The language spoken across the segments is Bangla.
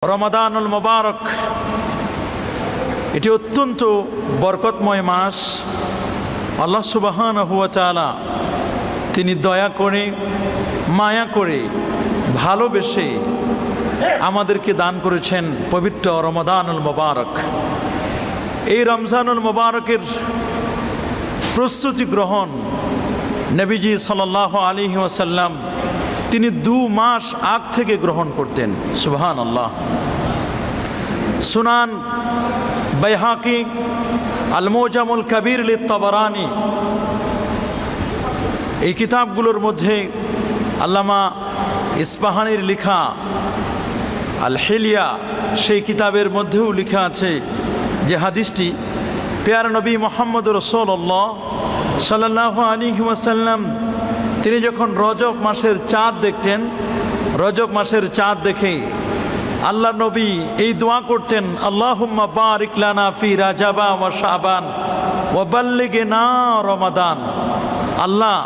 রমাদানুল মুবারক এটি অত্যন্ত বরকতময় মাস। আল্লাহ সুবহানাহু ওয়া তাআলা তিনি দয়া করে, মায়া করে, ভালোবেসে আমাদেরকে দান করেছেন পবিত্র রমাদানুল মুবারক। এই রমজানুল মুবারকের প্রস্তুতি গ্রহণ নবীজি সাল্লাল্লাহু আলাইহি ওয়াসাল্লাম তিনি 2 মাস আগ থেকে গ্রহণ করতেন। সুবহানাল্লাহ। সুনান বাইহাকি, আল মুজামুল কবির লিত-তাবারানি, এই কিতাবগুলোর মধ্যে আল্লামা ইসফাহানির লেখা আল হিলিয়া, সেই কিতাবের মধ্যেও লেখা আছে যে হাদিসটি পেয়ারা নবী মুহাম্মদ রাসূলুল্লাহ সাল্লাল্লাহু আলাইহি ওয়াসাল্লাম তিনি যখন রজব মাসের চাঁদ দেখতেন, রজব মাসের চাঁদ দেখে আল্লাহ নবী এই দোয়া করতেন, আল্লাহুম্মা বারিক লানা ফি রাজাবা ওয়া শাবান ওয়া বাল্লিগনা রমাদান। আল্লাহ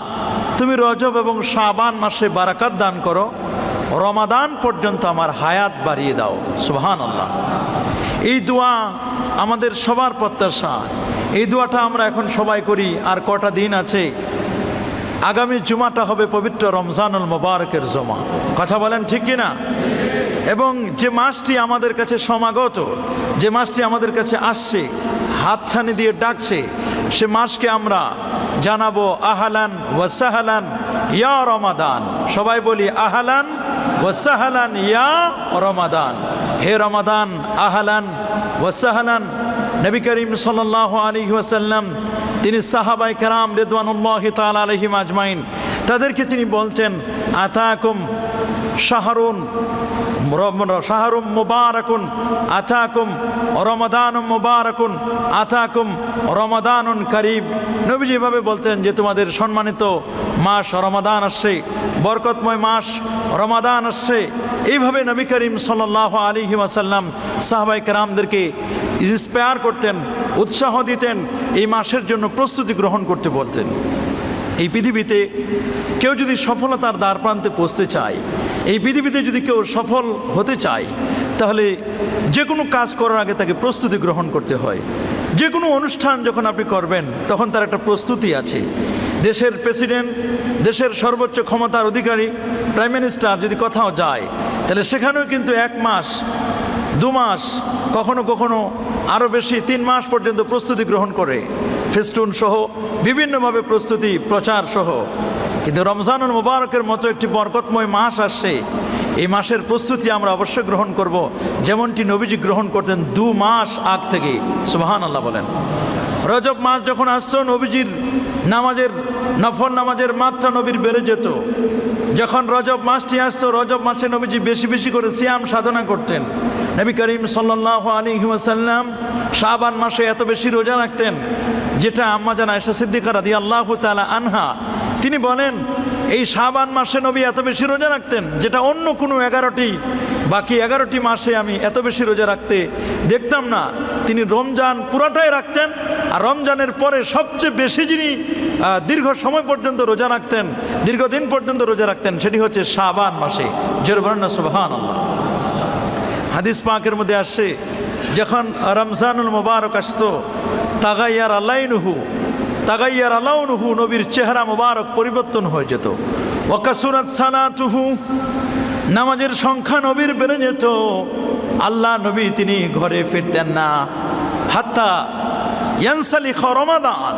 তুমি রজব এবং শাবান মাসে বারাকাত দান করো, রমাদান পর্যন্ত আমার হায়াত বাড়িয়ে দাও। সুবহানাল্লাহ। এই দোয়া আমাদের সবার প্রত্যাশা। এই দোয়াটা আমরা এখন সবাই করি। আর কটা দিন আছে, আগামী জুমাটা হবে পবিত্র রমজানুল মুবারকের জমা। কথা বলেন ঠিক কিনা? এবং যে মাসটি আমাদের কাছে সমাগত, যে মাসটি আমাদের কাছে আসছে, হাতছানি দিয়ে ডাকছে, সে মাসকে আমরা জানাবো আহলান ওয়া সাহলান ইয়া রমাদান। সবাই বলি আহলান ওয়া সাহলান ইয়া রমাদান। হে রমাদান, আহলান ওয়া সাহলান। নবী করিম সাল্লাল্লাহু আলাইহি ওয়াসাল্লাম তিনি সাহাবায়ে কেরাম রিদওয়ানুল্লাহি তাআলা আলাইহিম আজমাইন তাদেরকে তিনি বলতেন, আতাকুম শাহরুন মুবারাকুন, আতাকুম রমাদানুম মুবারাকুন, আতাকুম রমাদানুন কারীব। নবীজি এভাবে বলতেন যে তোমাদের সম্মানিত মাস রমাদান আসছে, বরকতময় মাস রমাদান আসছে। এইভাবে নবী করিম সাল্লাল্লাহু আলাইহি ওয়াসাল্লাম সাহাবায়ে কেরামদেরকে ইন্সপায়ার করতেন, উৎসাহ দিতেন, এই মাসের জন্য প্রস্তুতি গ্রহণ করতে বলতেন। এই পৃথিবীতে কেউ যদি সফলতার দ্বার প্রান্তে পৌঁছতে চায়, এই পৃথিবীতে যদি কেউ সফল হতে চায়, তাহলে যে কোনো কাজ করার আগে তাকে প্রস্তুতি গ্রহণ করতে হয়। যে কোনো অনুষ্ঠান যখন আপনি করবেন তখন তার একটা প্রস্তুতি আছে। দেশের প্রেসিডেন্ট, দেশের সর্বোচ্চ ক্ষমতার অধিকারী প্রাইম মিনিস্টার যদি কোথাও যায়, তাহলে সেখানেও কিন্তু 1 মাস, 2 মাস, কখনো কখনো আরও বেশি 3 মাস পর্যন্ত প্রস্তুতি গ্রহণ করে, ফেস্টুন সহ বিভিন্নভাবে প্রস্তুতি, প্রচার সহ। কিন্তু রমজানুল মুবারকের মতো একটি বরকতময় মাস আসছে, এই মাসের প্রস্তুতি আমরা অবশ্যই গ্রহণ করব, যেমনটি নবীজি গ্রহণ করতেন 2 মাস আগ থেকে। সুবহানাল্লাহ বলেন। রজব মাস যখন আসতো, নবীজির নামাজের, নফল নামাজের মাত্রা নবীর বেড়ে যেত। যখন রজব মাসটি আসতো, রজব মাসে নবীজি বেশি বেশি করে সিয়াম সাধনা করতেন। নবী করিম সাল্লাল্লাহু আলাইহি ওয়াসাল্লাম শাবান মাসে এত বেশি রোজা রাখতেন, যেটা আম্মা জান আয়েশা সিদ্দিকা রাদিয়াল্লাহু তাআলা আনহা তিনি বলেন, এই শাবান মাসে নবী এত বেশি রোজা রাখতেন, যেটা অন্য কোনো 11টি, বাকি 11টি মাসে আমি এত বেশি রোজা রাখতে দেখতাম না। তিনি রমজান পুরাটাই রাখতেন, আর রমজানের পরে সবচেয়ে বেশি যিনি দীর্ঘ সময় পর্যন্ত রোজা রাখতেন, দীর্ঘদিন পর্যন্ত রোজা রাখতেন, সেটি হচ্ছে শাবান মাসে। জোরে বলেন না সুবহানাল্লাহ। হাদিস পাকের মধ্যে আসছে, যখন রমজানুল মুবারক আসতো, তাগাইয়ার লাউনুহু, নবীর চেহারা মুবারক পরিবর্তন হয়ে যেত। ওয়াকাসুরাত সালাতুহু, নামাজের সংখ্যা নবীর বেড়ে যেত। আল্লাহ নবী তিনি ঘরে ফিরতেন না, হাত্তা ইয়ানসালিখ রমাদান,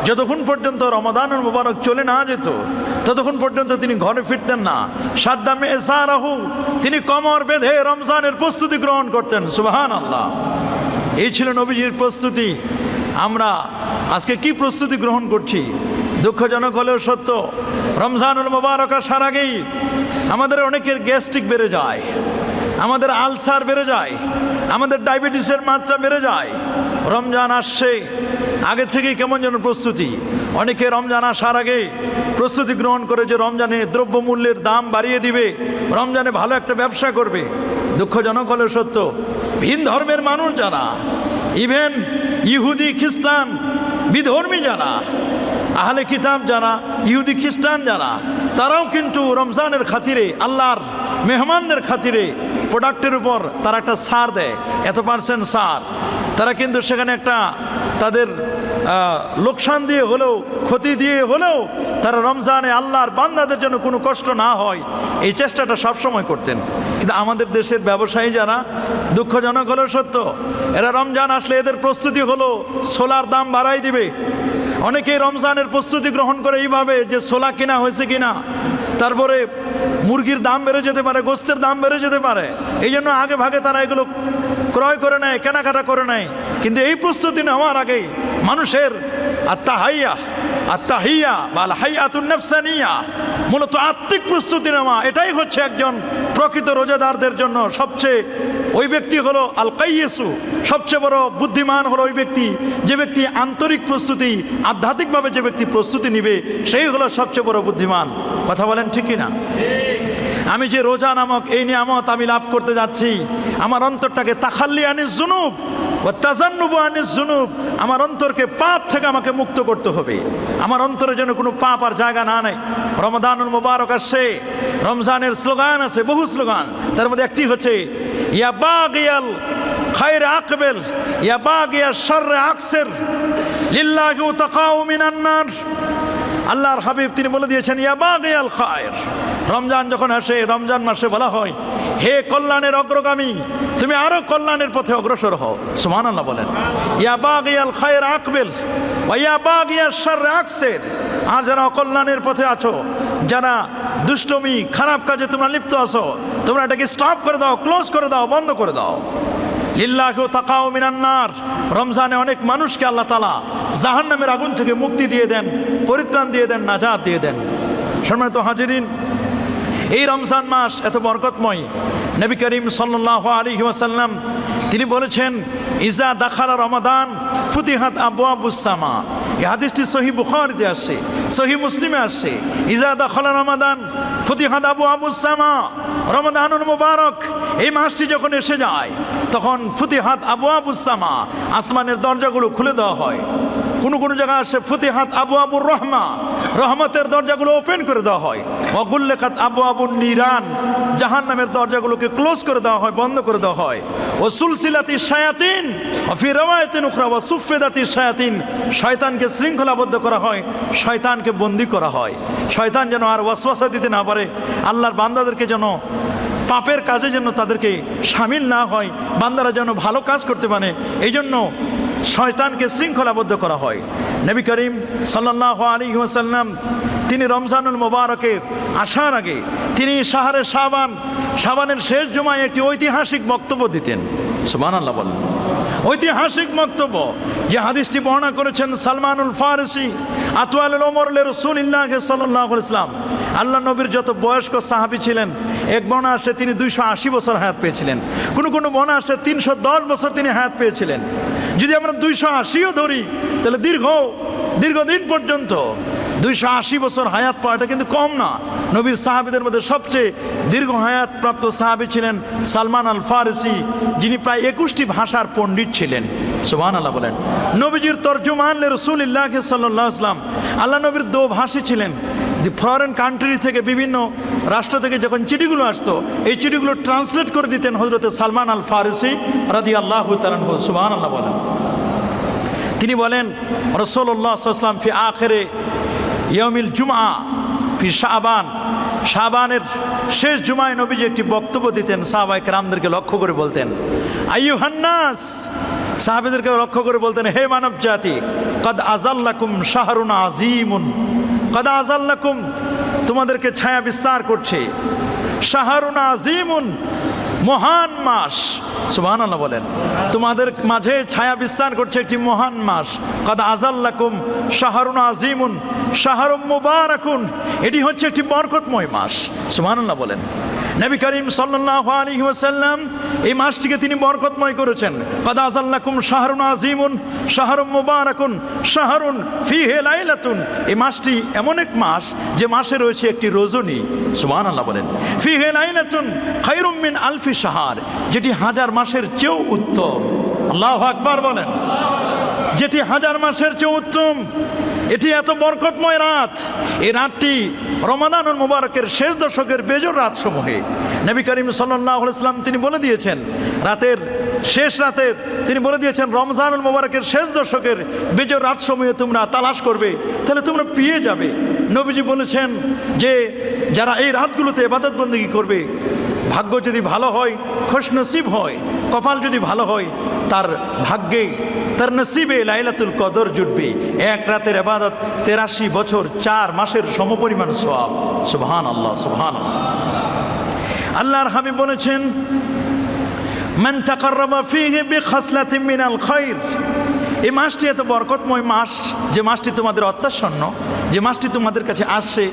যতক্ষণ পর্যন্ত রমাদানুল মুবারক চলে না যেত ততক্ষণ পর্যন্ত তিনি ঘরে ফিরতেন না। সাদ্দামে এসারাহু, তিনি কমর বেঁধে রমজানের প্রস্তুতি গ্রহণ করতেন। সুবহানাল্লাহ। এই ছিল নবীজির প্রস্তুতি। আমরা আজকে কি প্রস্তুতি গ্রহণ করছি? দুঃখজনক হলেও সত্য, রমজানুল মুবারক আসার আগেই আমাদের অনেকের গ্যাস্ট্রিক বেড়ে যায়, আমাদের আলসার বেড়ে যায়, আমাদের ডায়াবেটিসের মাত্রা বেড়ে যায়। রমজান আসছে, আগে থেকেই কেমন যেন প্রস্তুতি। অনেকে রমজান আসার আগে প্রস্তুতি গ্রহণ করে যে রমজানে দ্রব্যমূল্যের দাম বাড়িয়ে দিবে, রমজানে ভালো একটা ব্যবসা করবে। দুঃখজনক হলেও সত্য, ভিন ধর্মের মানুষ যারা, ইভেন ইহুদি খ্রিস্টান বিধর্মী যারা, আহলে কিতাব যারা, ইহুদি খ্রিস্টান যারা, তারাও কিন্তু রমজানের খাতিরে, আল্লাহর মেহমানদের খাতিরে প্রোডাক্টের উপর তারা একটা ছাড় দেয়, এত পার্সেন্ট ছাড়। তারা কিন্তু সেখানে একটা তাদের লোকসান দিয়ে হলেও, ক্ষতি দিয়ে হলেও তারা রমজানে আল্লাহর বান্দাদের জন্য কোনো কষ্ট না হয় এই চেষ্টাটা সবসময় করতেন। কিন্তু আমাদের দেশের ব্যবসায়ী যারা, দুঃখজনক হলেও সত্য, এরা রমজান আসলে এদের প্রস্তুতি হলো ছোলার দাম বাড়াই দিবে। অনেকেই রমজানের প্রস্তুতি গ্রহণ করে এইভাবে যে ছোলা কিনা হয়েছে কিনা, তারপরে মুরগির দাম বেড়ে যেতে পারে, গোস্তের দাম বেড়ে যেতে পারে, এই জন্য আগে ভাগে তারা এগুলো ক্রয় করে নেয়, কেনাকাটা করে নেয়। কিন্তু এই প্রস্তুতি নেওয়ার আগেই মানুষের আত্মাহিয়া বা হাইয়াতুন নাফসানিয়া, মূলত আত্মিক প্রস্তুতি নেওয়া, এটাই হচ্ছে একজন প্রকৃত রোজাদারদের জন্য সবচেয়ে, ওই ব্যক্তি হলো আল কাইয়েসু, সবচেয়ে বড় বুদ্ধিমান হলো ওই ব্যক্তি যে ব্যক্তি আন্তরিক প্রস্তুতি, আধ্যাত্মিকভাবে যে ব্যক্তি প্রস্তুতি নিবে সেই হলো সবচেয়ে বড় বুদ্ধিমান। কথা বলেন ঠিক কি না? আমি যে রোজা নামক এই নিয়ামত আমি লাভ করতে যাচ্ছি, আমার অন্তরটাকে তাখাল্লি আনিস জুনুব ও তাজান্নুবু আনিস জুনুব, আমার অন্তরকে পাপ থেকে আমাকে মুক্ত করতে হবে। আমার অন্তরে যেন কোনো পাপ আর জায়গা না নেই। রমাদানুল মুবারক আসছে, রমজানের স্লোগান আছে, বহু স্লোগান, তার মধ্যে একটি হচ্ছে ইয়া বাগিয়াল খায়রে আকবেল, ইয়া বাগিয়াল শাররে আকসির, লিল্লাহি তাকাউ মিনান নার। আল্লাহর হাবিব তিনি বলে দিয়েছেন ইয়া বাগিয়াল খায়র। রমজান যখন আসে, রমজান মাসে বলা হয় হে কল্যাণের অগ্রগামী, তুমি আরো কল্যাণের পথে অগ্রসর হও। সুবহানাল্লাহ বলেন। ইয়া বাগিয়াল খায়র আকবেল ওয়া ইয়া বাগিয়াশ শাররে আকসির। আর যারা অকল্যাণের পথে আছো, যারা দুষ্টমি খারাপ কাজে তোমরা লিপ্ত আছো, তোমরা এটাকে স্টপ করে দাও, ক্লোজ করে দাও, বন্ধ করে দাও। লিল্লাহি তাকাউ মিনান নার। রমজানে অনেক মানুষকে আল্লাহ তাআলা জাহান্নামের আগুন থেকে মুক্তি দিয়ে দেন, পরিত্রাণ দিয়ে দেন, নাজাত দিয়ে দেন। সম্মানিত হাজিরিন, এই রমজান মাস এত বরকতময়। নবী করিম সাল্লাল্লাহু আলাইহি ওয়াসাল্লাম তিনি বলেছেন ইজা দাখালা রমাদান ফুতিহাত আবওয়াবুস সামা। এই হাদিসটি সহিহ বুখারীতে আসছে, সহিহ মুসলিমে আসছে। ইজা দাখালা রমাদান ফুতিহাত আবওয়াবুস সামা। রমাদানুল মুবারক এই মাসটি যখন এসে যায় তখন ফুতিহাত আবওয়াবুস সামা, আসমানের দরজাগুলো খুলে দেওয়া হয়। কোনো কোনো জায়গায় আসে ফুতিহাত আবওয়াবুর রহমা, রহমতের দরজাগুলো ওপেন করে দেওয়া হয়। ওয়াগুল্লিকাত আবওয়াবুন নিরান, জাহান্নামের দরজাগুলোকে ক্লোজ করে দেওয়া হয়, বন্ধ করে দেওয়া হয়। ও সুলসিলাতি শায়াতিন ওয়া ফি রাওয়ায়াতিন উখরা ওয়া সুফিদাতি শায়াতিন, শয়তানকে শৃঙ্খলাবদ্ধ করা হয়, শয়তানকে বন্দী করা হয়। শয়তান যেন আর ওয়াসওয়াসা দিতে না পারে, আল্লাহর বান্দাদেরকে যেন পাপের কাজে যেন তাদেরকে শামিল না হয়, বান্দারা যেন ভালো কাজ করতে পারে, এই জন্য শয়তানকে শৃঙ্খলাবদ্ধ করা হয়। নবী করিম সাল্লাল্লাহু আলাইহি ওয়াসাল্লাম তিনি রমজানুল মুবারকের আসার আগে তিনি শাহরে শাবান, শাবানের শেষ জুমায় একটি ঐতিহাসিক বক্তব্য দিতেন। সুবহানাল্লাহ বলেন। ঐতিহাসিক বক্তব্য, যে হাদিসটি বর্ণনা করেছেন সালমানুল ফারিসি, আতওয়ালুল উমর লিরাসূলিল্লাহ সাল্লাল্লাহু আলাইহি ওয়াসাল্লাম। আল্লাহ নবীর যত বয়স্ক সাহাবী ছিলেন, এক বর্ণনা আসে তিনি 280 বছর হায়াত পেয়েছিলেন, কোনো কোনো বর্ণনা আসে 310 বছর তিনি হায়াত পেয়েছিলেন। যদি আমরা 280ও ধরি তাহলে দীর্ঘদিন পর্যন্ত 280 বছর হায়াত পাওয়াটা কিন্তু কম না। নবীর সাহাবীদের মধ্যে সবচেয়ে দীর্ঘ হায়াত প্রাপ্ত সাহাবী ছিলেন সালমান আল ফারিসি, যিনি প্রায় 21টি ভাষার পণ্ডিত ছিলেন। সুবহানাল্লাহ বলেন। নবীজির তরজুমান রাসূলুল্লাহ সাল্লাল্লাহু আলাইহি ওয়াসাল্লাম, আল্লাহ নবীর দোভাষী ছিলেন। ফরেন কান্ট্রি থেকে, বিভিন্ন রাষ্ট্র থেকে যখন চিঠিগুলো আসতো, এই চিঠিগুলো ট্রান্সলেট করে দিতেন হযরত সালমান আল ফারিসি রাদিয়াল্লাহু তাআলা আনহু। সুবহানাল্লাহ বলেন। তিনি বলেন রাসূলুল্লাহ সাল্লাল্লাহু আলাইহি ওয়াসাল্লাম ফি আখিরে ইয়াউমিল জুমআ ফি শাবান, শাবানের শেষ জুমায় নবীজি একটি বক্তব্য দিতেন। সাহাবায়ে কেরামদেরকে লক্ষ্য করে বলতেন আইয়ুহান নাস, সাহাবীদেরকে লক্ষ্য করে বলতেন হে মানব জাতি, কদ আযাল্লাকুম শাহরুন আযীমুন, কদ আযাল্লাকুম তোমাদেরকে ছায়া বিস্তার করছে, শাহরুন আযীমুন মহান মাস। সুবহানাল্লাহ বলেন। তোমাদের মাঝে ছায়া বিস্তার করছে একটি মহান মাস। কদ আযাল্লাকুম শাহরুন আযীমুন শাহরুম মুবারাকুন, এটি হচ্ছে একটি বরকতময় মাস। সুবহানাল্লাহ বলেন। নবী করিম সাল্লাল্লাহু আলাইহি ওয়াসাল্লাম এই মাসটিকে তিনি বরকতময় করেছেন। কদ আযাল্লাকুম শাহরুন আযীমুন শাহরুম মুবারাকুন শাহরুন ফীহি লাইলাতুন, এই মাসটি এমন এক মাস যে মাসে রয়েছে একটি রজনী। সুবহানাল্লাহ বলেন। ফীহি লাইলাতুন খায়রুম মিন আলফি শাহর, যেটি 1000 মাসের চেয়েও উত্তম। আল্লাহু আকবার বলেন। যেটি 1000 মাসের চেয়ে উত্তম। এটি এত বরকতময় রাত। এই রাতটি রমাদানুল মুবারকের শেষ দশকের বেজোর রাতসমূহে নবী করিম সাল্লাল্লাহু আলাইহি ওয়াসাল্লাম তিনি বলে দিয়েছেন, রাতের শেষ রাতের তিনি বলে দিয়েছেন রমজানুল মুবারকের শেষ দশকের বেজোর রাতসমূহে তোমরা তালাশ করবে, তাহলে তোমরা পেয়ে যাবে। নবীজি বলেছেন যে যারা এই রাতগুলোতে ইবাদত বন্দেগী করবে, ভাগ্য যদি ভালো হয়, খুশনসিব হয়, কপাল যদি ভালো হয়, তার ভাগ্যে তার নসিবে লাইলাতুল কদর জুটবে। এক রাতের ইবাদত 83 বছর 4 মাসের সমপরিমাণ সওয়াব। সুবহানাল্লাহ, সুবহানাল্লাহ। আল্লাহর হাবিব বলেছেন, মান তাকাররাবা ফীহি বিখাসলাতিন মিনাল খায়র। এই মাসটি এত বরকতময় মাস, যে মাসটি তোমাদের অত্যাসন্ন, যে মাসটি তোমাদের কাছে আসছে,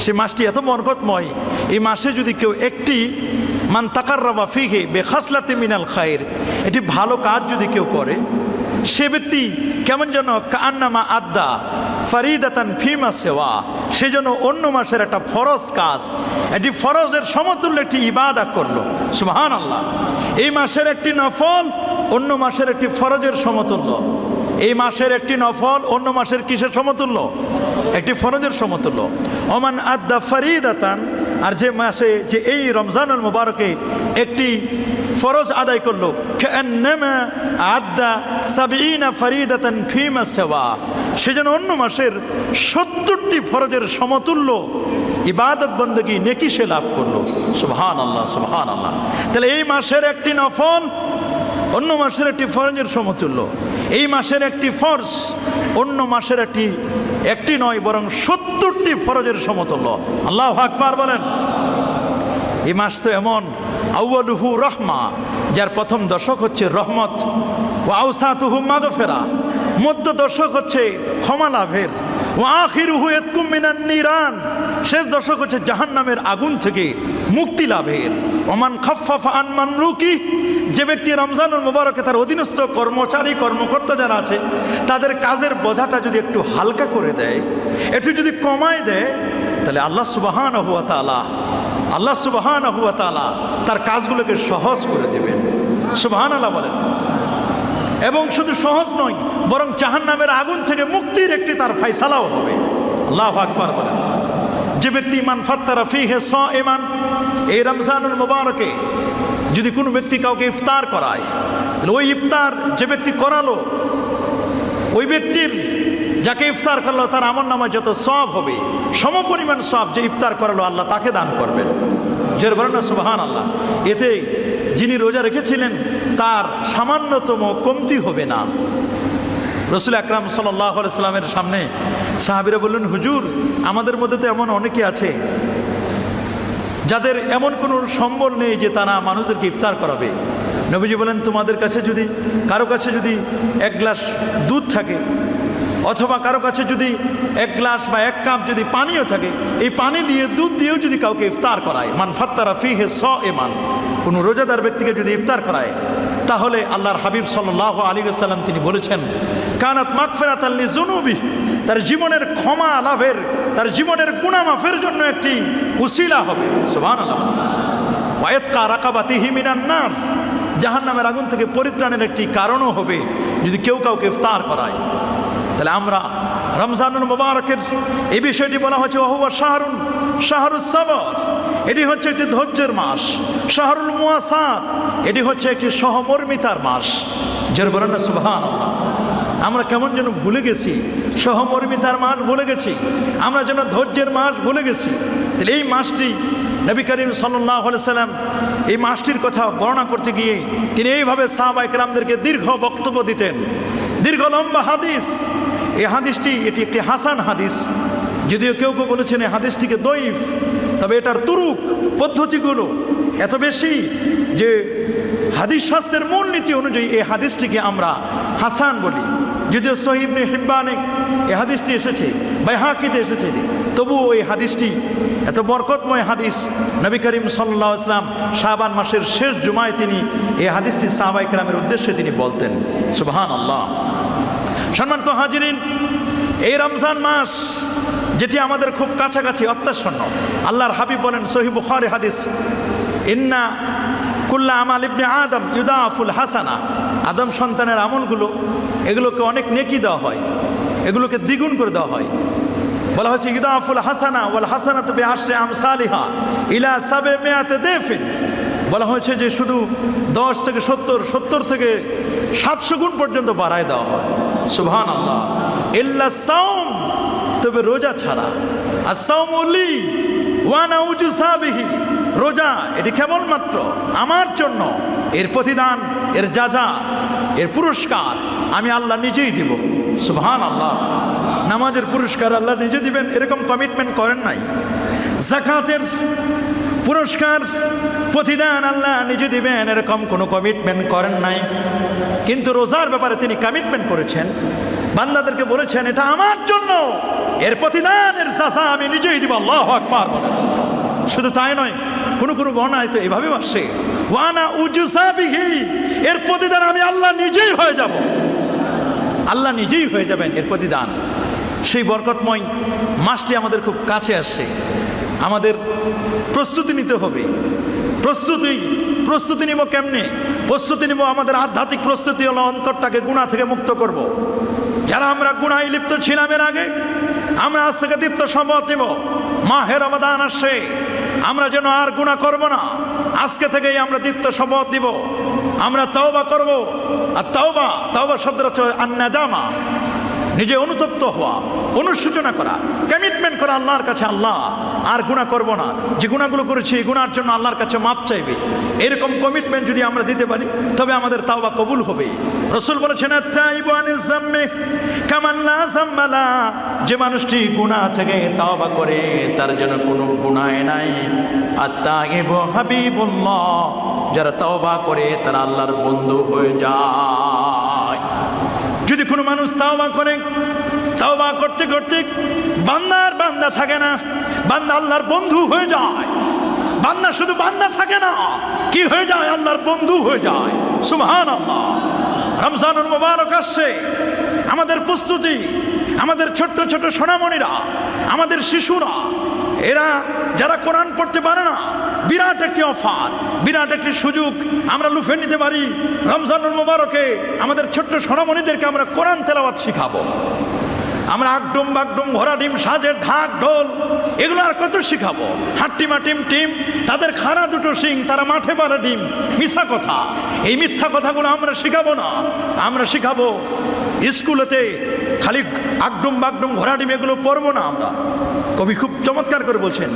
সে মাসটি এত বরকতময়। এই মাসে যদি কেউ একটি মান তাকাররাবা ফীহি বিখাসলাতিন মিনাল খায়র, এটি ভালো কাজ যদি কেউ করে, সে ব্যক্তি কেমন যেন কান্নামা আদ্দা ফরিদাতান ফিমা সেওয়া, সেজন্য অন্য মাসের একটা ফরজ কাজ, এটি ফরজের সমতুল্য একটি ইবাদত করলো। সুবহানাল্লাহ। এই মাসের একটি নফল অন্য মাসের একটি ফরজের সমতুল্য। এই মাসের একটি নফল অন্য মাসের কিসের সমতুল্য? একটি ফরজের সমতুল্য। ওমান আদ্দা ফরিদাতান, আর যে মাসে যে এই রমজানুল মুবারকে একটি ফরজ আদায় করলো, কান্নামা আদ্দা 70 ফরিদাতান ফিমা সেওয়া, সেজন্য অন্য মাসের 70টি ফরজের সমতুল্য ইবাদত বন্দেগী নেকি সে লাভ করলো। সুবহানাল্লাহ, সুবহানাল্লাহ। তাহলে এই মাসের একটি নফল অন্য মাসের একটি ফরজের সমতুল্য। এই মাসের একটি ফরজ অন্য মাসের একটি নয়, বরং 70টি ফরজের সমতুল্য। আল্লাহু আকবার বলেন। এই মাস তো এমন, আউয়ালুহু রহমা, যার প্রথম দশক হচ্ছে রহমত, ও আওসাতুহু মাগফিরা, মধ্য দশক হচ্ছে ক্ষমা লাভের, ও আখিরুহু ইতকুম মিনান নিরান, শেষ দশক হচ্ছে জাহান্নামের আগুন থেকে মুক্তি লাভের। ওমান খাফফাফা আন মামলুকি, যে ব্যক্তি রমজানুল মুবারকে তার অধীনস্থ কর্মচারী কর্মকর্তা যারা আছে তাদের কাজের বোঝাটা যদি একটু হালকা করে দেয়, একটু যদি কমায় দেয়, তাহলে আল্লাহ সুবহানাহু ওয়া তাআলা তার কাজগুলোকে সহজ করে দেবেন। সুবহানাল্লাহ বলেন। এবং শুধু সহজ নয়, বরং জাহান্নামের আগুন থেকে মুক্তির একটি তার ফয়সালাও হবে। আল্লাহু আকবার বলেন। যে ব্যক্তি মান ফাত্তারা ফীহি সাইমান, এই রমজানুল মুবারকে যদি কোনো ব্যক্তি কাউকে ইফতার করায়, তাহলে ওই ইফতার যে ব্যক্তি করালো, ওই ব্যক্তির যাকে ইফতার করলো তার আমলনামায় যত সওয়াব হবে, সমপরিমাণ সওয়াব যে ইফতার করালো আল্লাহ তাকে দান করবেন। জোরে বলেন না সুবহানাল্লাহ। এতে যিনি রোজা রেখেছিলেন তার সামান্যতম কমতি হবে না। রাসূল আকরাম সাল্লাল্লাহু আলাইহি সাল্লামের সামনে সাহাবীরা বললেন, হুজুর, আমাদের মধ্যে তো এমন অনেকে আছে যাদের এমন কোনো সম্বল নেই যে তারা মানুষদেরকে ইফতার করাবে। নবীজি বলেন, তোমাদের কাছে যদি কারো কাছে যদি 1 গ্লাস দুধ থাকে, অথবা কারো কাছে যদি 1 গ্লাস বা 1 কাপ যদি পানিও থাকে, এই পানি দিয়ে দুধ দিয়েও যদি কাউকে ইফতার করায়, মান ফাত্তারা ফীহি সাইমান, কোনো রোজাদার ব্যক্তিকে যদি ইফতার করায়, তাহলে আল্লাহর হাবিব সাল্লাল্লাহু আলাইহি ওয়াসাল্লাম তিনি বলেছেন, কানাত মাগফিরাতাল লিযুনুবি, তার জীবনের ক্ষমা লাভের, তার জীবনের গুনাহ মাফের জন্য একটি উসিলা হবে। সুবহানাল্লাহ। ওয়া ইতকা রাকাবাতিহি মিনান নার, জাহান্নামের আগুন থেকে পরিত্রাণের একটি কারণও হবে যদি কেউ কাউকে ইফতার করায়। তাহলে আমরা রমজানুল মুবারকের এই বিষয়টি বলা হচ্ছে ওহুয়া শাহরুস সাবর, এটি হচ্ছে একটি ধৈর্যের মাস। শাহরুল মুয়াসাত, এটি হচ্ছে একটি সহমর্মিতার মাস। যার বলেন না সুবহানাল্লাহ। আমরা কেমন যেন ভুলে গেছি সহমর্মিতার মাস, ভুলে গেছি আমরা যেন ধৈর্যের মাস ভুলে গেছি। তাহলে এই মাসটি নবী করিম সাল্লাল্লাহু আলাইহি সাল্লাম এই মাসটির কথা বর্ণনা করতে গিয়ে তিনি এইভাবে সাহাবায়ে কেরামদেরকে দীর্ঘ বক্তব্য দিতেন, দীর্ঘ লম্বা হাদিস। এই হাদিসটি এটি একটি হাসান হাদিস, যদিও কেউ কেউ বলেছেন এই হাদিসটিকে দঈফ, তবে এটার তুরুক পদ্ধতিগুলো এত বেশি যে হাদিস শাস্ত্রের মূলনীতি অনুযায়ী এই হাদিসটিকে আমরা হাসান বলি। যদিও সহিহ ইবনে হিব্বানে এই হাদিসটি এসেছে, বাইহাকিতে এসেছে, তবুও এই হাদিসটি এত বরকতময় হাদিস। নবী করিম সাল্লাল্লাহু আলাইহি ওয়াসাল্লাম শাবান মাসের শেষ জুমায় তিনি এই হাদিসটি সাহাবায়ে কেরামের উদ্দেশ্যে তিনি বলতেন। সুবহানাল্লাহ। সম্মানিত হাজিরিন, এই রমজান মাস যেটি আমাদের খুব কাছাকাছি অত্যাসন্ন, আল্লাহর হাবিব বলেন সহিহ বুখারী হাদিস, ইন্না কুল্লা আমাল ইবনে আদম ইউদাফুল হাসানা, আদম সন্তানের আমলগুলো এগুলোকে অনেক নেকি দেওয়া হয়। এগুলোকে দ্বিগুণ করে দেওয়া হয়। বলা হয়েছে ইদাফুল হাসানা ওয়াল হাসানাতু বিআশরি আমসালিহা ইলা 700 দিফিন। বলা হয়েছে যে শুধু 10 থেকে 70, 70 থেকে 700 গুণ পর্যন্ত বাড়ায় দেওয়া হয়। সুবহানাল্লাহ। ইল্লা সাওম, তবে রোজা ছাড়া। as-সাওমু লি ওয়া আনা উজসা বিহি, রোজা এটি কেবলমাত্র আমার জন্য, এর প্রতিদান, এর যাজা, এর পুরস্কার আমি আল্লাহ নিজেই দিব। সুবহানাল্লাহ। নামাজের পুরস্কার আল্লাহ নিজে দিবেন এরকম কমিটমেন্ট করেন নাই। যাকাতের পুরস্কার, প্রতিদান আল্লাহ নিজে দিবেন এরকম কোনো কমিটমেন্ট করেন নাই। কিন্তু রোজার ব্যাপারে তিনি কমিটমেন্ট করেছেন, বান্দাদেরকে বলেছেন এটা আমার জন্য, এর প্রতিদান, এর যাজা আমি নিজেই দিব। আল্লাহু আকবার বলেন। শুধু তাই নয়, কোনো কোনো বর্ণনায় তো এভাবেও আসে ওয়ানা উজসা বিহি, এর প্রতিদান আমি আল্লাহ নিজেই হয়ে যাব। আল্লাহ নিজেই হয়ে যাবেন এর প্রতিদান। সেই বরকতময় মাসটি আমাদের খুব কাছে আসছে, আমাদের প্রস্তুতি নিতে হবে। প্রস্তুতি নিব কেমনে? প্রস্তুতি নিব, আমাদের আধ্যাত্মিক প্রস্তুতি হলো অন্তরটাকে গুনাহ থেকে মুক্ত করব। যারা আমরা গুনাহে লিপ্ত ছিলাম এর আগে, আমরা আজ থেকে দীপ্ত শপথ নিব, মাহে রমাদান আসছে, আমরা যেন আর গুনাহ করব না। আজকে থেকেই আমরা দীপ্ত শপথ নিব, আমরা তওবা করব। আর তওবা শব্দটা হচ্ছে আন-নাদামা, নিজে অনুতপ্ত হওয়া, অনুশোচনা করা, কমিটমেন্ট করা আল্লাহর কাছে, আল্লাহ আর গুনাহ করব না, যে গুনাহগুলো করেছি এই গুনার জন্য আল্লাহর কাছে মাপ চাইবে। এরকম কমিটমেন্ট যদি আমরা দিতে পারি তবে আমাদের তাওবা কবুল হবে। রাসূল বলেছেন আত-তাইবু আনিজ যাম্মি কামান লা যাম্বা লা, যে মানুষটি গুনাহ থেকে তাওবা করে তার যেন কোনো গুনাহ নাই। আত-তাইবু হাবিবুল্লাহ, যারা তাওবা করে তারা আল্লাহর বন্ধু হয়ে যায়। যদি কোনো মানুষ তাওবা করে, তাওবা করতে করতে বান্দা থাকে না, বান্দা আল্লাহর বন্ধু হয়ে যায়। বান্দা শুধু বান্দা থাকে না, কি হয়ে যায়? আল্লাহর বন্ধু হয়ে যায়। সুবহানাল্লাহ। রমজানুল মুবারক আসছে, আমাদের প্রস্তুতি, আমাদের ছোট্ট ছোট সোনামণিরা, আমাদের শিশুরা, এরা যারা কোরআন পড়তে পারে না, বিরাট একটি অফার, বিরাট একটি সুযোগ আমরা লুফে নিতে পারি। রমজানুল মুবারকে আমাদের ছোট্ট সোনামণিদেরকে আমরা কোরআন তেলাওয়াত শিখাবো। আমরা আগডুম বাগডুম, ঘোড়া ডিম, সাজের ঢাক, ঢোল, এগুলো আর কত শিখাবো? হাট্টিমা টিম টিম, তাদের খাড়া দুটো শিং, তারা মাঠে পাড়া ডিম, মিথ্যা কথা। এই মিথ্যা কথাগুলো আমরা শিখাবো না, আমরা শিখাবো স্কুলেতে খালি আগডুম বাগডুম, ঘোড়া ডিম এগুলো পড়বো না আমরা। কবি খুব চমৎকার করে বলছেন,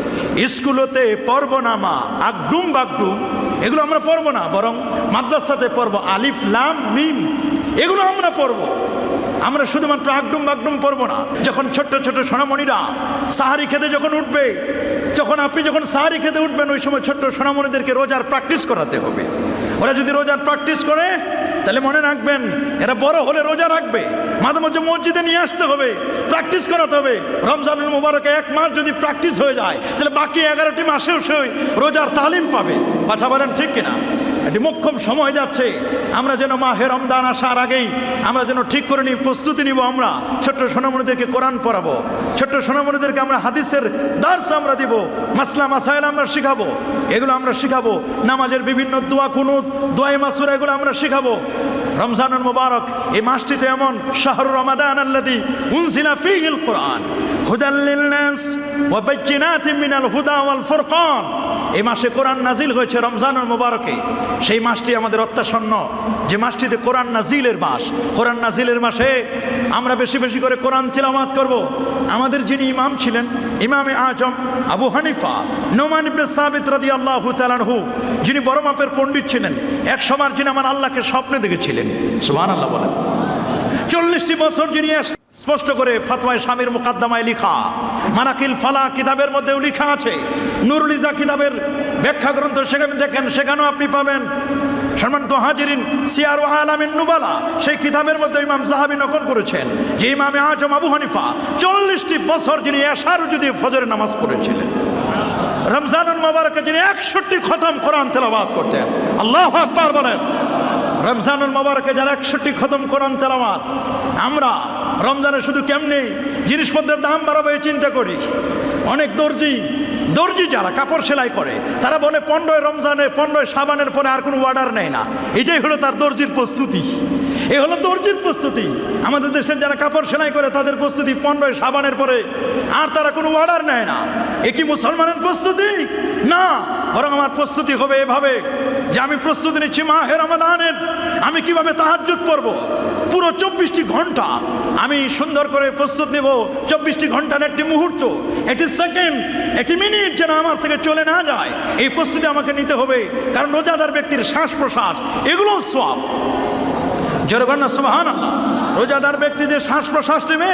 স্কুলেতে পড়বো না মা আগডুম বাগডুম, এগুলো আমরা পড়বো না, বরং মাদ্রাসাতে পড়বো আলিফ লাম মিম, এগুলো আমরা পড়বো। আমরা শুধুমাত্র আগডুম বাগডুম পড়বো না। যখন ছোট্ট ছোট সোনামণিরা সাহারি খেতে যখন উঠবে, আপনি যখন সাহারি খেতে উঠবেন, ওই সময় ছোট্ট সোনামণিদেরকে রোজার প্র্যাকটিস করাতে হবে। ওরা যদি রোজার প্র্যাকটিস করে তাহলে মনে রাখবেন এরা বড় হলে রোজা রাখবে। মাঝে মাঝে মসজিদে নিয়ে আসতে হবে, প্র্যাকটিস করাতে হবে। রমজানুল মুবারকে 1 মাস যদি প্র্যাকটিস হয়ে যায় তাহলে বাকি 11টি মাসেও সে রোজার তালিম পাবে। পাছা বলেন ঠিক কিনা? এটি মোক্ষম সময় যাচ্ছে, আমরা যেন মাহে রমজান আসার আগেই আমরা যেন ঠিক করে নিই, প্রস্তুতি নিব। আমরা ছোট্ট সোনামণিদেরকে কোরআন পড়াবো, ছোট্ট সোনামণিদেরকে আমরা হাদিসের দার্স আমরা দিব, মাসলা মাসাইল আমরা শিখাবো, এগুলো আমরা শিখাবো। নামাজের বিভিন্ন দোয়া, কুনুত, দোয়া মাসুরা, এগুলো আমরা শিখাবো। রমজানুল মুবারক এই মাসটিতে এমন, শাহরু রমাদান আল্লাযী উনজিলা ফীহিল কুরআন হুদাল লিন-নাস ওয়া বাইয়িনাতিন মিনাল হুদা ওয়াল ফুরকান। এই মাসে কোরআন নাজিল হয়েছে রমজানুল মুবারকে। সেই মাসটি আমাদের অত্যাসন্ন, যে মাসটিতে কোরআন নাজিলের মাস। কোরআন নাজিলের মাসে আমরা বেশি বেশি করে কোরআন তিলাওয়াত করব। আমাদের যিনি ইমাম ছিলেন, ইমামে আজম আবু হানিফা নোমান ইবনে সাবিত রাদিয়াল্লাহু তাআলা আনহু, যিনি বড় মাপের পণ্ডিত ছিলেন, এক সময় যিনি আমার আল্লাহকে স্বপ্নে দেখেছিলেন। সুবহানাল্লাহ বলেন। 40টি বছর যিনি স্পষ্ট করে ফতোয়ায়ে শামীর মুকাদ্দামায় লেখা, মানাকিল ফালা কিতাবের মধ্যেও লেখা আছে, নুরুল ইজা কিতাবের ব্যাখ্যা গ্রন্থ, সেখানে দেখেন, সেখানেও আপনি পাবেন। সম্মানিত হাজিরিন, সিয়ারু আলামিন নুবালা সেই কিতাবের মধ্যে ইমাম যাহাবী নকল করেছেন যে ইমামে আজম আবু হানিফা 40টি বছর যিনি এশার যদি ফজরের নামাজ পড়েছিলেন। রমজানুল মুবারকে যিনি 61 খতম কোরআন তেলাওয়াত করতেন। আল্লাহু আকবার বলেন। রমজানুল মুবারকে যারা 61 খতম কোরআন তেলাওয়াত, আমরা রমজানে শুধু কেমনি জিনিসপত্রের দাম বাড়াবো এই চিন্তা করি। অনেক দর্জি যারা কাপড় সেলাই করে তারা বলে 15 রমজানে 15 শাবানের পরে আর কোনো অর্ডার নেয় না। এটাই হলো তার দর্জির প্রস্তুতি। এই হলো দর্জির প্রস্তুতি। আমাদের দেশের যারা কাপড় সেলাই করে তাদের প্রস্তুতি 15 শাবানের পরে আর তারা কোনো অর্ডার নেয় না। এ কি মুসলমানের প্রস্তুতি? না, বরং আমার প্রস্তুতি হবে এভাবে যে আমি প্রস্তুতি নিচ্ছি মাহে রমাদানের, আমি কিভাবে তাহাজ্জুদ পড়ব, পুরো 24টি ঘন্টা আমি সুন্দর করে প্রস্তুত নেব। 24টি ঘন্টার একটি মুহূর্ত, একটি সেকেন্ড, একটি মিনিট যেন আমার থেকে চলে না যায়, এই প্রস্তুতি আমাকে নিতে হবে। কারণ রোজাদার ব্যক্তির শ্বাস প্রশ্বাস এগুলো সওয়াব। জোরগণ সুবহানাল্লাহ। রোজাদার ব্যক্তি যে শ্বাস প্রশ্বাস নেবে,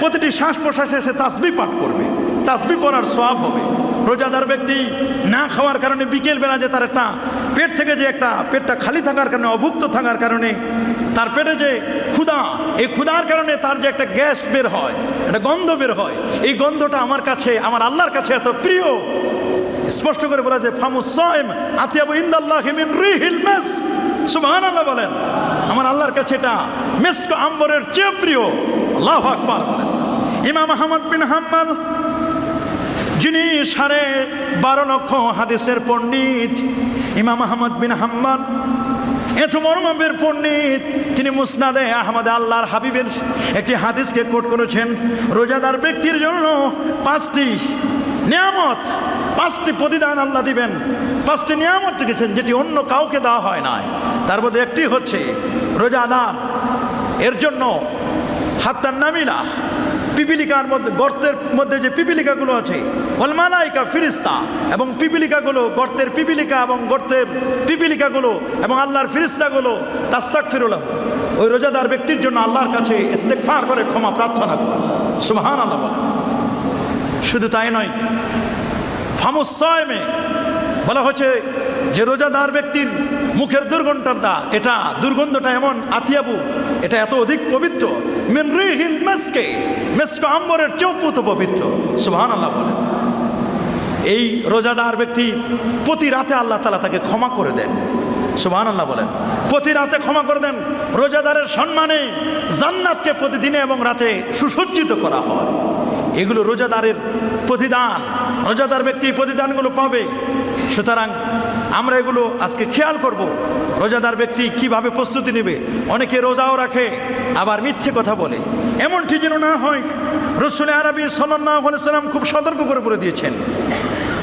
প্রতিটি শ্বাস প্রশ্বাসে সে তাসবিহ পাঠ করবে, তাসবিহ পড়ার সওয়াব হবে। রোজাদার ব্যক্তি না খাওয়ার কারণে বিকেল বেলা যে তার একটা পেট থেকে যে একটা পেটটা খালি থাকার কারণে, অভুক্ত থাকার কারণে তার পেটে যে ক্ষুধা, এই ক্ষুধার কারণে তার যে একটা গ্যাস বের হয়, একটা গন্ধ বের হয়, এই গন্ধটা আমার কাছে, আমার আল্লাহর কাছে এত প্রিয়। স্পষ্ট করে বলা যায় ফামুস সাইম আতিয়াবু ইনদাল্লাহি মিন রিহিল মিস্ক। সুবহানাল্লাহ বলেন, আমার আল্লাহর কাছে এটা মিস্ক আম্বরের চেয়ে প্রিয়। আল্লাহু আকবার বলেন। ইমাম আহমদ বিন হাম্বল, যিনি 12.5 লক্ষ হাদিসের পণ্ডিত, ইমাম আহমদ বিন হাম্বল এত মর্মের পণ্ডিত, তিনি মুসনাদে আহমদে আল্লাহর হাবিবের একটি হাদিসকে কোট করেছেন। রোজাদার ব্যক্তির জন্য 5টি নিয়ামত, 5টি প্রতিদান আল্লাহ দিবেন। 5টি নিয়ামত রেখেছেন যেটি অন্য কাউকে দেওয়া হয় না। তার মধ্যে একটি হচ্ছে রোজাদার এর জন্য হাত্তান নামিলা, পিপিলিকার মধ্যে, গর্তের মধ্যে যে পিপিলিকাগুলো আছে, ওয়াল মালাইকা ফিরিস্তা, এবং পিপিলিকাগুলো, গর্তের পিপিলিকা এবং গর্তের পিপিলিকাগুলো এবং আল্লাহর ফিরিস্তাগুলো তাস্তাগফিরুল্লাহ, ওই রোজাদার ব্যক্তির জন্য আল্লাহর কাছে ইস্তেগফার করে ক্ষমা প্রার্থনা করে। সুবহানাল্লাহ। শুধু তাই নয়, ফামুস সাইমে বলা হচ্ছে যে রোজাদার ব্যক্তির মুখের দুর্গন্ধটা, এটা দুর্গন্ধটা এমন আতিয়াবু, এটা এত অধিক পবিত্র, মিন রিহিল মিসকে, মিস্ক আম্বরের চেয়েও পবিত্র। সুবহানাল্লাহ বলেন। এই রোজাদার ব্যক্তি প্রতি রাতে আল্লাহ তাআলা তাকে ক্ষমা করে দেন। সুবহানাল্লাহ বলেন। প্রতি রাতে ক্ষমা করে দেন। রোজাদারের সম্মানে জান্নাতকে প্রতিদিনে এবং রাতে সুসজ্জিত করা হয়। এগুলো রোজাদারের প্রতিদান, রোজাদার ব্যক্তি প্রতিদানগুলো পাবে। সুতরাং আমরা এগুলো আজকে খেয়াল করব, রোজাদার ব্যক্তি কিভাবে প্রস্তুতি নেবে। অনেকে রোজাও রাখে আবার মিথ্যে কথা বলে, এমনটি যেন না হয়। রাসূল আরবি সাল্লাল্লাহু আলাইহি ওয়াসাল্লাম খুব সতর্ক করে বলে দিয়েছেন,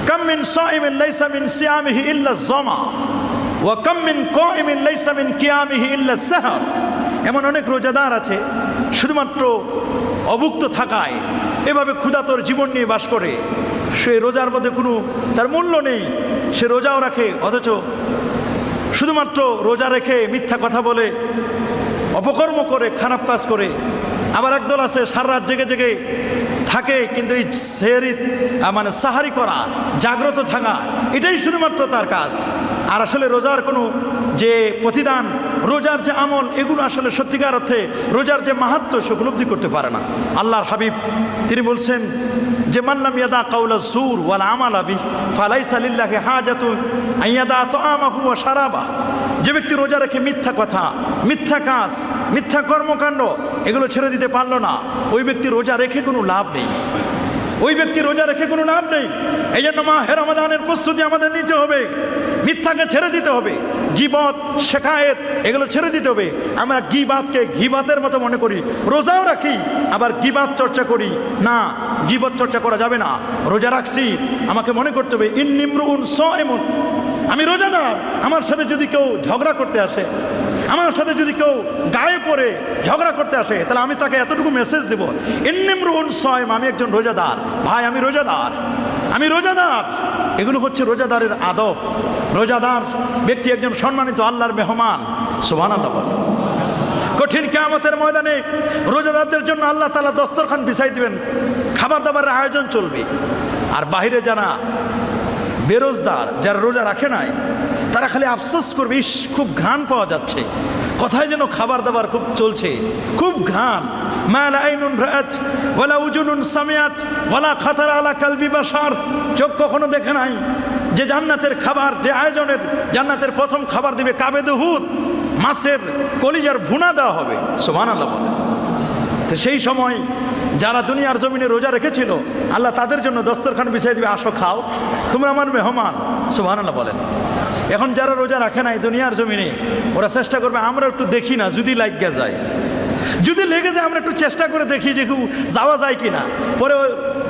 কাম মিন সাইমিন লাইসা মিন সিয়ামিহি ইল্লা যামা ওয়া কাম মিন কাইমিন লাইসা মিন কিয়ামিহি ইল্লা সাহর। এমন অনেক রোজাদার আছে শুধুমাত্র অভুক্ত থাকায়, এভাবে ক্ষুধাতর জীবন নিয়ে বাস করে, সে রোজার মধ্যে কোনো তার মূল্য নেই। সে রোজাও রাখে অথচ শুধুমাত্র রোজা রেখে মিথ্যা কথা বলে, অপকর্ম করে, খারাপ কাজ করে। আবার একদল আছে সারা রাত জেগে জেগে থাকে, কিন্তু এই মানে সাহারি করা, জাগ্রত থাকা, এটাই শুধুমাত্র তার কাজ। আর আসলে রোজার কোনো যে প্রতিদান, রোজার যে আমল, এগুলো আসলে সত্যিকার অর্থে রোজার যে মাহাত্ম্য সে উপলব্ধি করতে পারে না। আল্লাহর হাবিব তিনি বলছেন যে মাল্লাম ইয়াদা কাউলা জুর ওয়াল আমালা বিহি ফালাইসা লিল্লাহি হাজাতুন আইয়াদা তাআমাহু ওয়া শারাবা। যে ব্যক্তি রোজা রেখে মিথ্যা কথা, মিথ্যা কাজ, মিথ্যা কর্মকাণ্ড এগুলো ছেড়ে দিতে পারলো না, ওই ব্যক্তি রোজা রেখে কোনো লাভ নেই। ওই ব্যক্তি রোজা রেখে কোনো লাভ নেই। এই জন্য মাহে রমাদানের প্রস্তুতি আমাদের নিতে হবে। মিথ্যাকে ছেড়ে দিতে হবে, গীবত, শেখায়েত এগুলো ছেড়ে দিতে হবে। আমরা গীবাতকে গীবাতের মতো মনে করি, রোজাও রাখি আবার গীবাত চর্চা করি না। গীবত চর্চা করা যাবে না। রোজা রাখছি, আমাকে মনে করতে হবে ইন্নিমরুন সাইমুন, আমি রোজাদার। আমার সাথে যদি কেউ ঝগড়া করতে আসে, আমার সাথে যদি কেউ গায়ে পড়ে ঝগড়া করতে আসে, তাহলে আমি তাকে এতটুকু মেসেজ দেব, ইন্নিমরুন সাইম, আমি একজন রোজাদার ভাই, আমি রোজাদার, আমি রোজাদার। এগুলো হচ্ছে রোজাদারের আদব। রোজাদার ব্যক্তি একজন সম্মানিত আল্লাহর মেহমান। সুবহানাল্লাহ বলেন। কঠিন কিয়ামতের ময়দানে রোজাদারদের জন্য আল্লাহ তাআলা দস্তরখান বিছাই দিবেন, খাবার দাবারের আয়োজন চলবে। আর বাহিরে যারা বেরোজগার, যারা রোজা রাখে নাই, তারা খালি আফসোস করবে, ইস খুব ঘ্রাণ পাওয়া যাচ্ছে, কোথায় যেন খাবার দাবার খুব চলছে, খুব ঘ্রাণ। মা লা আইনুন রাআত ওয়ালা উজুনুন সামিআত ওয়ালা খাতারা আলা কালবি বাশার। চোখ কখনো দেখে নাই যে জান্নাতের খাবার, যে আয়োজনের জান্নাতের প্রথম খাবার দিবে কাবেদ হুদ, মাছের কলিজার ভুনা দেওয়া হবে। সুবহানাল্লাহ বলে। তো সেই সময় যারা দুনিয়ার জমিনে রোজা রেখেছিল, আল্লাহ তাদের জন্য দস্তরখান বিছাই দিবে, আসো খাও, তোমরা আমার মেহমান। সুবহানাল্লাহ বলেন। এখন যারা রোজা রাখে না এই দুনিয়ার জমিনে, ওরা চেষ্টা করবে আমরা একটু দেখি না, যদি লাগিয়ে যায়, যদি লেগে যায় আমরা একটু চেষ্টা করে দেখি যে যাওয়া যায় কিনা, পরে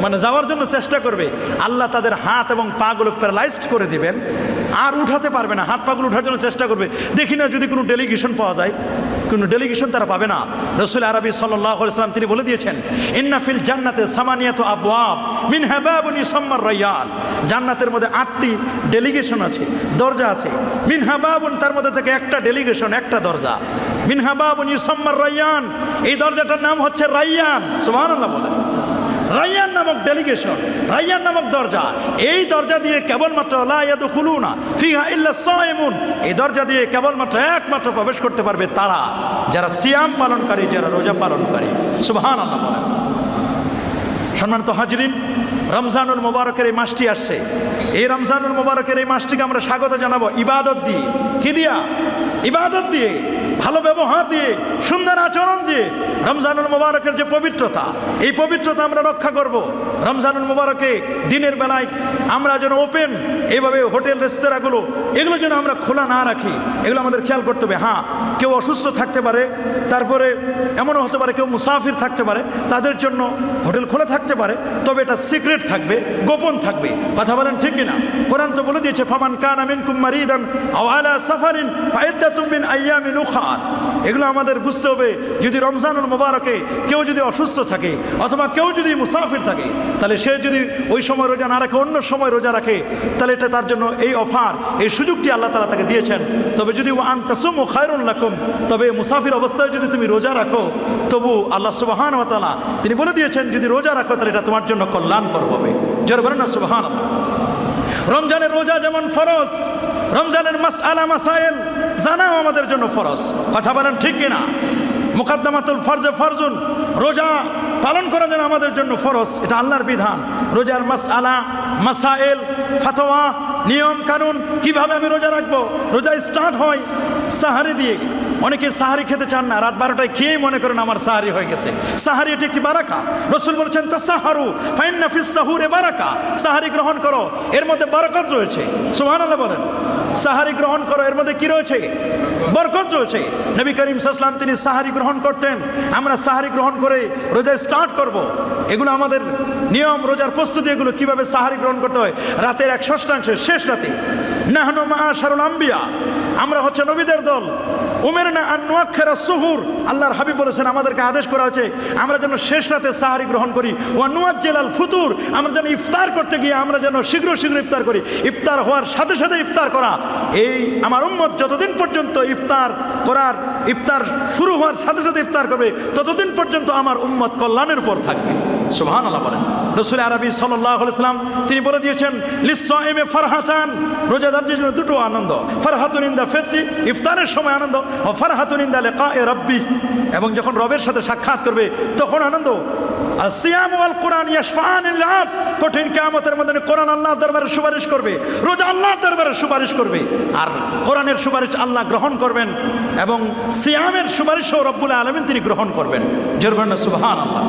মানে যাওয়ার জন্য চেষ্টা করবে। আল্লাহ তাদের হাত এবং পাগুলো প্যারালাইজড করে দিবেন, আর উঠাতে পারবে না। হাত পাগুলো উঠার জন্য চেষ্টা করবে, দেখি না যদি কোনো ডেলিগেশন পাওয়া যায়। কোনো ডেলিগেশন তারা পাবে না। রাসূল আরবি সাল্লাল্লাহু আলাইহি ওয়াসাল্লাম তিনি বলে দিয়েছেন, ইন্না ফিল জান্নাতে সামানিয়াতু আবওয়াব মিনহা বাবুন ইউসাম্মার রায়্যান। জান্নাতের মধ্যে 8টি ডেলিগেশন আছে, দরজা আছে। মিনহা বাবুন, তার মধ্যে থেকে একটা ডেলিগেশন, একটা দরজা। মিনহা বাবুন ইউসাম্মার রায়্যান, এই দরজাটার নাম হচ্ছে রায়্যান। সুবহানাল্লাহ বলেন। রায়্যান নামক ডেলিগেশন, রায়্যান নামক দরজা, এই দরজা দিয়ে কেবলমাত্র লা ইয়াদখুলুনা ফিহা ইল্লা সায়িমুন, এই দরজা দিয়ে কেবলমাত্র একমাত্র প্রবেশ করতে পারবে তারা যারা সিয়াম পালনকারী, যারা রোজা পালনকারী। সুবহানাল্লাহ বলেন। সম্মানিত হাজরিন, রমজানুল মুবারকের এই মাসটি আসছে। এই রমজানুল মুবারকের এই মাসটিকে আমরা স্বাগত জানাবো ইবাদত দিয়ে। কি দিয়া? ইবাদত দিয়ে, ভালো ব্যবহার দিয়ে, সুন্দর আচরণ দিয়ে। রমজানুল মুবারকের যে পবিত্রতা, এই পবিত্রতা আমরা রক্ষা করব। রমজানুল মুবারকে দিনের বেলায় আমরা যেন ওপেন, এইভাবে হোটেল রেস্তোরাঁগুলো এগুলো যেন আমরা খোলা না রাখি, এগুলো আমাদের খেয়াল করতে হবে। হ্যাঁ, কেউ অসুস্থ থাকতে পারে, তারপরে এমনও হতে পারে কেউ মুসাফির থাকতে পারে, তাদের জন্য হোটেল খোলা থাকতে পারে, তবে এটা সিক্রেট থাকবে, গোপন থাকবে। কথা বলেন ঠিক কিনা? কোরআন তো বলে দিয়েছে, ফামান কানা মিনকুম মারিদান আও আলা সাফারিন ফাইদ্দাতুম মিন আইয়ামিন উখর। এগুলো আমাদের বুঝতে হবে। যদি রমজানুল মুবারকে কেউ যদি অসুস্থ থাকে অথবা কেউ যদি মুসাফির থাকে, তাহলে সে যদি ওই সময় রোজা না রাখে, অন্য সময় রোজা রাখে, তাহলে এটা তার জন্য এই অফার, এই সুযোগটি আল্লাহ তাআলা তাকে দিয়েছেন। তবে যদি ওয়া আন তাসুমু খায়রুন লাকুম, তবে মুসাফির অবস্থায় যদি তুমি রোজা রাখো, তবু আল্লাহ সুবহানাহু ওয়া তাআলা তিনি বলে দিয়েছেন যদি রোজা রাখো তাহলে এটা তোমার জন্য কল্যাণকর হবে। জোরে বলেন না সুবহানাল্লাহ। রমজানের রোজা যেমন ফরজ, রমজানের মাসআলা মাসাইল জানাও আমাদের জন্য ফরজ। কথা বলেন ঠিক কিনা? মুকাদ্দামাতুল ফরজে ফরজুন, রোজা পালন করা যেন আমাদের জন্য ফরজ, এটা আল্লাহর বিধান। রোজার মাসআলা মাসাইল, ফাতোয়া, নিয়ম কানুন, কিভাবে আমি রোজা রাখবো। রোজা স্টার্ট হয় সাহারি দিয়ে। অনেকে সাহারি খেতে চান না, রাত 12টায় খেয়েই মনে করেন আমার সাহারি হয়ে গেছে। সাহারি এটি একটি বারাকা। রাসূল বলেছেন তাসাহারু ফাইন্না ফিস সাহুরে বারাকা, সাহারি গ্রহণ করো, এর মধ্যে বরকত রয়েছে। সুবহানাল্লাহ বলেন। সাহারি গ্রহণ করো, এর মধ্যে কি রয়েছে? বরকত রয়েছে। নবী করিম সাল্লাল্লাহু আলাইহি ওয়াসাল্লাম তিনি সাহারি গ্রহণ করতেন। আমরা সাহারি গ্রহণ করে রোজা স্টার্ট করব। এগুলো আমাদের নিয়ম, রোজার প্রস্তুতি। এগুলো কিভাবে সাহারি গ্রহণ করতে হয়? রাতের 1/6 শেষ রাতে। নাহনু মাআশারুল আম্বিয়া, আমরা হচ্ছে নবীদের দল। উমিরনা আন নুআখিরা সুহুর, আল্লাহর হাবিব বলেছেন আমাদেরকে আদেশ করা হয়েছে আমরা যেন শেষ রাতে সাহারি গ্রহণ করি। ওয়া নুআজ্জিলাল ফুতুর, আমরা যেন ইফতার করতে গিয়ে আমরা যেন শীঘ্র শীঘ্র ইফতার করি। ইফতার হওয়ার সাথে সাথে ইফতার করা, এই আমার উম্মত যতদিন পর্যন্ত ইফতার শুরু হওয়ার সাথে সাথে ইফতার করবে, ততদিন পর্যন্ত আমার উম্মত কল্যাণের উপর থাকবে। সুবহানাল্লাহ বলেন। রাসূল আরবি সাল্লাল্লাহু আলাইহি ওয়াসাল্লাম তিনি বলে দিয়েছেন, লিস-সাইমি ফারহাতান, রোজাদারদের জন্য দুটো আনন্দ। ফারহাতুন ইনদা ফিতরি, ইফতারের সময় আনন্দ। ও ফারহাতুন ইনদা লিকায়ে রাব্বি, এবং যখন রবের সাথে সাক্ষাৎ করবে তখন আনন্দ। আর সিয়াম ওয়াল কোরআন ইয়াশফানিল আবদ, কঠিন কিয়ামতের মধ্যে কোরআন আল্লাহর দরবারে সুপারিশ করবে, রোজা আল্লাহর দরবারে সুপারিশ করবে। আর কোরআনের সুপারিশ আল্লাহ গ্রহণ করবেন এবং সিয়ামের সুপারিশও রব্বুল আলামিন তিনি গ্রহণ করবেন। জোরে বলেন সুবহানাল্লাহ।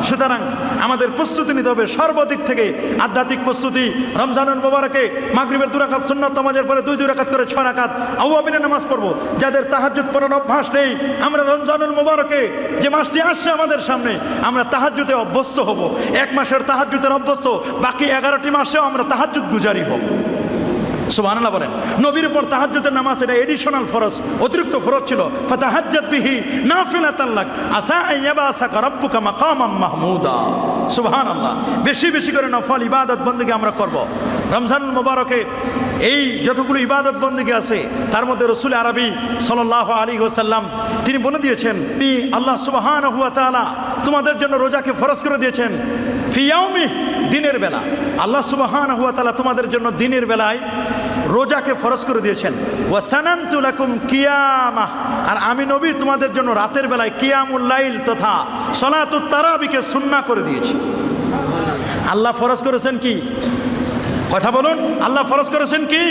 সুতরাং আমাদের প্রস্তুতি নিতে হবে সর্বদিক থেকে। আধ্যাত্মিক প্রস্তুতি, রমজানুল মুবারকে মাগরিবের 2 রাকাত সুন্নাত নামাজের পরে 2 রাকাত করে 6 রাকাত আওয়াবিনের নামাজ পড়বো। যাদের তাহাজ্জুদ পড়ার অভ্যাস নেই, আমরা রমজানুল মুবারকে যে মাসটি আসছে আমাদের সামনে, আমরা তাহাজ্জুদে অভ্যস্ত হব। 1 মাসের তাহাজ্জুদের অভ্যস্ত, বাকি 11টি মাসেও আমরা তাহাজ্জুদ গুজারি হব। সুবহানাল্লাহ বলেন। নবীর উপর তাহাজ্জুদের নামাজ এটা এডিশনাল ফরজ, অতিরিক্ত ফরজ ছিল। ফাতাহাজ্জাত বিহি নাফিলাতান লাক আসা আন ইয়াবাসাকা রাব্বুকা মাকামাম মাহমুদা। সুবহানাল্লাহ। বেশি বেশি করে নফল ইবাদত বন্দেগী আমরা করব। রমজানুল মুবারকে এই যতগুলো ইবাদত বন্দেগী আছে তার মধ্যে রাসূল আরবি সাল্লাল্লাহু আলাইহি ওয়াসাল্লাম তিনি বলে দিয়েছেন, আল্লাহ সুবহানাহু ওয়া তাআলা তোমাদের জন্য রোজাকে ফরজ করে দিয়েছেন ফি ইয়াউমি, দিনের বেলা। আল্লাহ সুবহানাহু ওয়া তাআলা তোমাদের জন্য দিনের বেলায় রোজাকে ফরজ করে দিয়েছেন। ওয়া সানানতু লাকুম কিয়ামাহ, আর আমি নবী তোমাদের জন্য রাতের বেলায় কিয়ামুল লাইল তথা সালাতুত তারাবিকে সুন্নাহ করে দিয়েছি। আল্লাহ ফরজ করেছেন কি? কথা বলুন। আল্লাহ ফরজ করেছেন কি?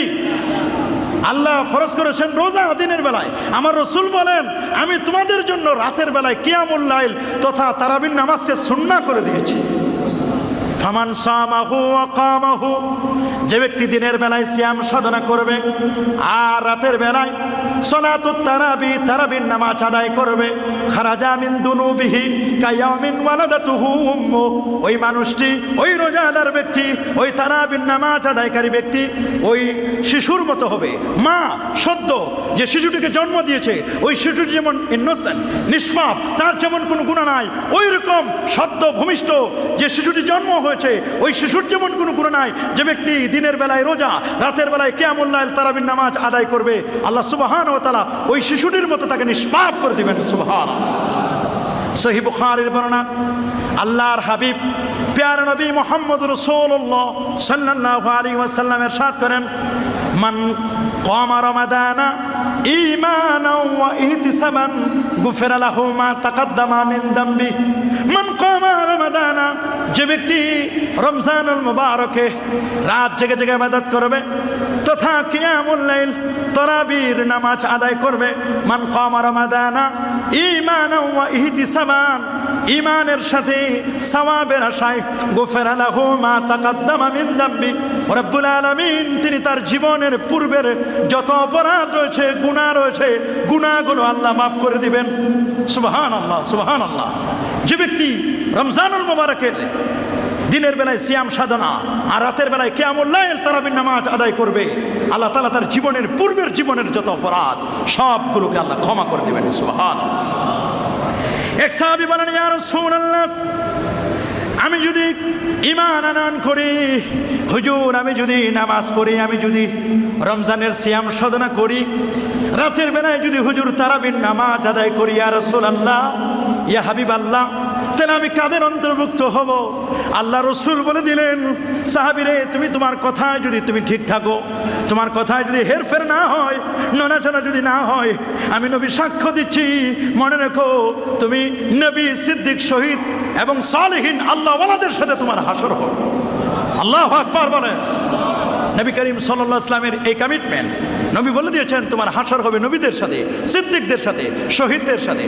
আল্লাহ ফরজ করেছেন রোজা দিনের বেলায়। আমার রাসূল বলেন আমি তোমাদের জন্য রাতের বেলায় কিয়ামুল লাইল তথা তারাবির নামাজকে সুন্নাহ করে দিয়েছি। ফামান সামাহু ওয়া কামাহু, যে ব্যক্তি দিনের বেলায় সিয়াম সাধনা করবে আর রাতের বেলায় সালাতুত তারাবি, তারাবির নামাজ আদায় করবে, খারাজা মিন দুনুবিহি কায়ামিন ওয়ালাদাতুহু উম্মু, ওই মানুষটি, ওই রোজাদার ব্যক্তি, ওই তারাবির নামাজ আদায়কারী ব্যক্তি ওই শিশুর মতো হবে। মা সদ্য যে শিশুটিকে জন্ম দিয়েছে, ওই শিশুটি যেমন ইনোসেন্ট, নিষ্পাপ, তার যেমন কোনো গুনাহ নাই, ওই রকম সদ্য ভূমিষ্ঠ যে শিশুটি জন্ম হয়েছে, ওই শিশুর যেমন কোনো গুনাহ নাই। যে ব্যক্তি দিনের বেলায় রোজা, রাতের বেলায় কিয়ামুল লাইল, তারাবির নামাজ আদায় করবে, আল্লাহ সুবহানাহু ওয়া তাআলা ওই শিশুটির মতো তাকে নিষ্পাপ করে দিবেন। সুবহানাল্লাহ। সহিহ বুখারীর বর্ণনা, আল্লাহর হাবিব প্যারা নবী মুহাম্মদ রাসূলুল্লাহ সাল্লাল্লাহু আলাইহি ওয়াসাল্লাম ইরশাদ করেন, মান কামা রমাদানা ঈমানাও ওয়া ইহতিসাবান গুফিরা লাহু মা তাকাদ্দামা মিন দামবি। মান কামা রমাদানা, যে ব্যক্তি রমজানুল মুবারকে রাত জেগে জেগে ইবাদত করবে তথা কিয়ামুল লাইল, তারাবির নামাজ আদায় করবে, মান কামা রমাদানা ঈমানাও ওয়া ইহতিসাবান, ঈমানের সাথে সওয়াবের আশায়, গুফিরা লাহু মা তাকাদ্দামা মিন দামবি, রব্বুল আলামিন তিনি তার জীবনের পূর্বের যত অপরাধ রয়েছে, গুনাহ রয়েছে, গুনাহগুলো আল্লাহ মাফ করে দিবেন। সুবহানাল্লাহ, সুবহানাল্লাহ। যে ব্যক্তি রমজানুল মুবারকের দিনের বেলায় সিয়াম সাধনা আর রাতের বেলায় কিয়ামুল লাইল, তারাবির নামাজ আদায় করবে, আল্লাহ তাআলা তার জীবনের পূর্বের জীবনের যত অপরাধ সবগুলোকে আল্লাহ ক্ষমা করে দিবেন। সুবহানাল্লাহ। এক সাহাবী বলেন, ইয়া রাসূলুল্লাহ, আমি যদি ঈমান আনয়ন করি, হুজুর আমি যদি নামাজ পড়ি, আমি যদি রমজানের সিয়াম সাধনা করি, রাতের বেলায় যদি হুজুর তারাবির নামাজ আদায় করি, ইয়া রাসূলুল্লাহ, ইয়া হাবিবাল্লাহ, তাহলে আমি কাদের অন্তর্ভুক্ত হব? আল্লাহ রসুল বলে দিলেন, সাহাবীরে তুমি তোমার কথায় যদি তুমি ঠিক থাকো, তোমার কথায় যদি হেরফের না হয়, নড়াচড়া যদি না হয়, আমি নবী সাক্ষ্য দিচ্ছি, মনে রেখো তুমি নবী, সিদ্দিক, শহীদ এবং সালেহীন আল্লাহওয়ালাদের সাথে তোমার হাসর হবে। আল্লাহু আকবার বলেন। নবী করিম সাল্লাল্লাহু আলাইহি ওয়াসাল্লামের এই কমিটমেন্ট, নবী বলে দিয়েছেন তোমার হাসর হবে নবীদের সাথে, সিদ্দিকদের সাথে, শহীদদের সাথে।